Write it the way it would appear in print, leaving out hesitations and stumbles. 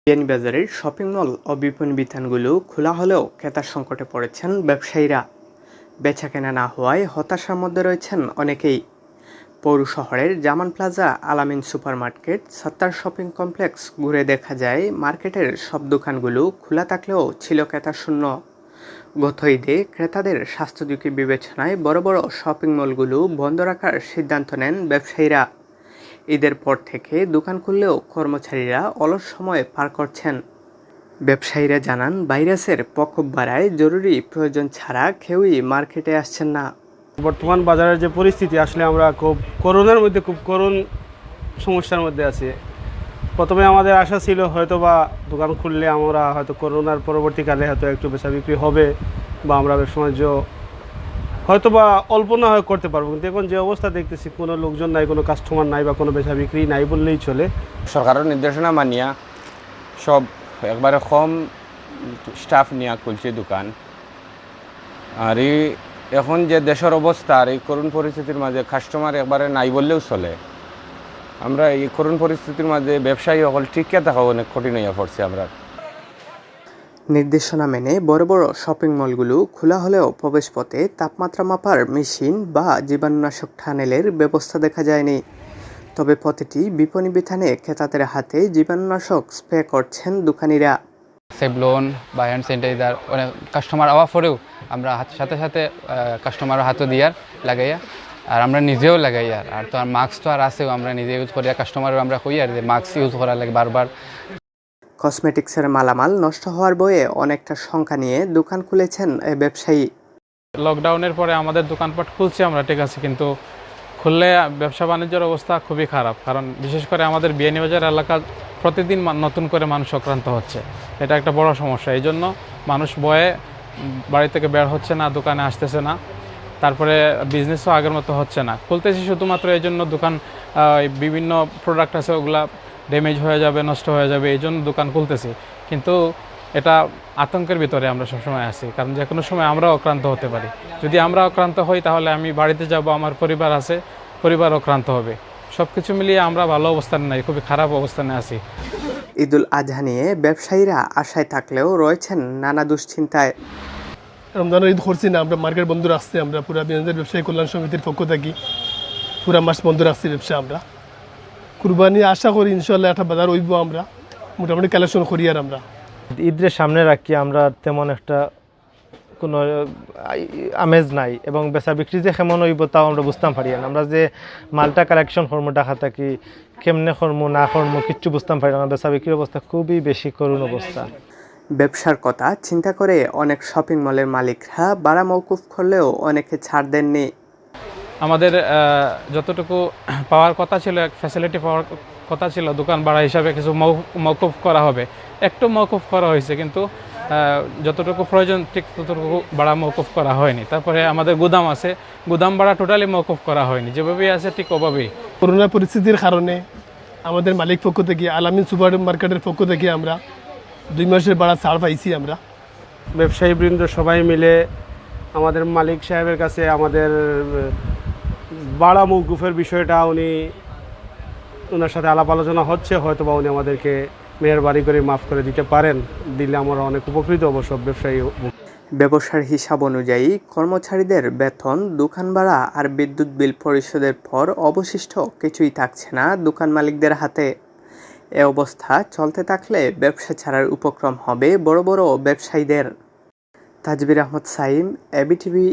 বিয়ানীবাজারের shopping mall ও বিপণী বিতানগুলো খোলা হলেও ক্রেতার সংকটে পড়েছেন ব্যবসায়ীরা। বেচাকেনা না হওয়ায় হতাশার মধ্যে রয়েছেন অনেকেই। পৌর শহরের জামান প্লাজা, আলামিন সুপারমার্কেট, সত্তার শপিং কমপ্লেক্স ঘুরে দেখা যায় মার্কেটের সব দোকানগুলো খোলা থাকলেও ছিল ক্রেতা শূন্য। গত ঈদে ক্রেতাদের স্বাস্থ্য ঝুঁকি বিবেচনায় বড় বড় শপিং মলগুলো বন্ধ রাখার সিদ্ধান্ত নেন ব্যবসায়ীরা। ঈদের পর থেকে দোকান খুললেও কর্মচারীরা অলস সময় পার করছেন। ব্যবসায়ীরা জানান, ভাইরাসের প্রকোপ বাড়ায় জরুরি প্রয়োজন ছাড়া কেউই মার্কেটে আসছেন না। বর্তমান বাজারের যে পরিস্থিতি, আসলে আমরা খুব করোনার মধ্যে খুব করুণ সমস্যার মধ্যে আছি। প্রথমে আমাদের আশা ছিল হয়তোবা দোকান খুললে আমরা হয়তো করোনার পরবর্তীকালে হয়তো একটু বেচা বিক্রি হবে বা আমরা ব্যবসা বাণিজ্য হয়তোবা অল্প না হয় করতে পারবো, কিন্তু এখন যে অবস্থা দেখতেছি কোনো লোকজন নাই, কোনো কাস্টমার নাই বা কোনো বেচা বিক্রি নাই বললেই চলে। সরকারের নির্দেশনা মানিয়া সব একবারে কম স্টাফ নিয়ে খুলছে দোকান। আর এখন যে দেশের অবস্থা আর এই করুণ পরিস্থিতির মাঝে কাস্টমার একবারে নাই বললেও চলে। আমরা এই করুণ পরিস্থিতির মাঝে ব্যবসায়ী সকল টিকে থাকা অনেক কঠিন হয়ে পড়ছে। আমরা নির্দেশনা মেনে বড় বড় শপিং মলগুলো খোলা হলেও প্রবেশপথে তাপমাত্রা মাপার মেশিন বা জীবাণুনাশক টানেলের ব্যবস্থা দেখা যায়নি। তবে প্রতিটি বিপণী বিতানে ক্রেতাদের হাতে জীবাণুনাশক স্প্রে করছেন দোকানিরা। সেভলন বা হ্যান্ড স্যানিটাইজার অনেক কাস্টমার আওয়া পরেও আমরা সাথে সাথে কাস্টমারের হাতও দিয়ার লাগাইয়া আর আমরা নিজেও লাগাই আর তো আর মাস্ক তো আর আছেও, আমরা নিজে ইউজ করি, কাস্টমারও আমরা কই আর যে মাস্ক ইউজ করার লাগে বারবার। কসমেটিক্সের মালামাল নষ্ট হওয়ার বয়ে অনেকটা শঙ্কা নিয়ে দোকান খুলেছেন এই ব্যবসায়ী। লকডাউনের পরে আমাদের দোকানপাট খুলছি আমরা, ঠিক আছে, কিন্তু খুললে ব্যবসা বাণিজ্যের অবস্থা খুবই খারাপ। কারণ বিশেষ করে আমাদের বিয়ানীবাজার এলাকা প্রতিদিন নতুন করে মানুষ আক্রান্ত হচ্ছে, এটা একটা বড় সমস্যা। এই জন্য মানুষ ভয়ে বাড়ি থেকে বের হচ্ছে না, দোকানে আসতেছে না, তারপরে বিজনেসও আগের মতো হচ্ছে না। খুলতেছি শুধুমাত্র এই জন্য দোকান বিভিন্ন প্রোডাক্ট আছে ওগুলা ড্যামেজ হয়ে যাবে, নষ্ট হয়ে যাবে, এই জন্য দোকান খুলতেছি। কিন্তু এটা আতঙ্কের ভিতরে আমরা সবসময় আছি, কারণ যে কোনো সময় আমরাও আক্রান্ত হতে পারি। যদি আমরা আক্রান্ত হই তাহলে আমি বাড়িতে যাব, আমার পরিবার আছে, পরিবার আক্রান্ত হবে। সব কিছু মিলিয়ে আমরা ভালো অবস্থানে নাই, খুবই খারাপ অবস্থানে আছি। ঈদুল আজহা নিয়ে ব্যবসায়ীরা আশায় থাকলেও রয়েছেন নানা দুশ্চিন্তায়। রমজানের ঈদ করছি না, আমরা মার্কেট বন্ধ রাখছি। আমরা পুরা বিয়ানীবাজার ব্যবসায়ী কল্যাণ সমিতির পক্ষ থাকি পুরা মাস বন্ধ রাখছি ব্যবসা। আমরা কুরবানি আশা করি ইনশাল্লাহ একটা বাজার হইব, আমরা মোটামুটি কালেকশন করি। আর আমরা ঈদের সামনে রাখি, আমরা তেমন একটা কোনো আমেজ নাই এবং বেচা বিক্রি যে কেমন হইব তাও আমরা বুঝতাম পারি না। আমরা যে মালটা কালেকশন করবো ঢাকা থাকি, কেমনে করবো না করবো কিচ্ছু বুঝতাম পারি না। বেচা বিক্রির অবস্থা খুবই বেশি করুণ অবস্থা। ব্যবসার কথা চিন্তা করে অনেক শপিং মলের মালিকরা ভাড়া মওকুফ করলেও অনেকে ছাড় দেননি। আমাদের যতটুকু পাওয়ার কথা ছিল, এক ফ্যাসিলিটি পাওয়ার কথা ছিল, দোকান ভাড়া হিসাবে কিছু মওকুফ করা হবে, একটু মওকুফ করা হয়েছে, কিন্তু যতটুকু প্রয়োজন ঠিক ততটুকু ভাড়া মওকুফ করা হয়নি। তারপরে আমাদের গুদাম আছে, গুদাম ভাড়া টোটালি মওকুফ করা হয়নি, যেভাবেই আছে ঠিক ওভাবেই। করোনা পরিস্থিতির কারণে আমাদের মালিক পক্ষ থেকে, আলামিন সুপার মার্কেটের পক্ষ থেকে আমরা 2 মাসের ভাড়া ছাড় পাইছি। আমরা ব্যবসায়ীবৃন্দ সবাই মিলে আমাদের মালিক সাহেবের কাছে আমাদের ভাড়া মওকুফের বিষয়টা ওনার সাথে আলাপ আলোচনা হচ্ছে, হয়তো বা উনি আমাদেরকে মেহেরবানি করে মাফ করে দিতে পারেন। দিলে আমরা অনেক উপকৃত হব সব ব্যবসায়ী। ব্যবসার হিসাব অনুযায়ী কর্মচারীদের বেতন, দোকান ভাড়া আর বিদ্যুৎ বিল পরিশোধের পর অবশিষ্ট কিছুই থাকছে না দোকান মালিকদের হাতে। এ অবস্থা চলতে থাকলে ব্যবসা ছাড়ার উপক্রম হবে বড় বড় ব্যবসায়ীদের। তাজবির আহমদ সাইম, এবিটিভি।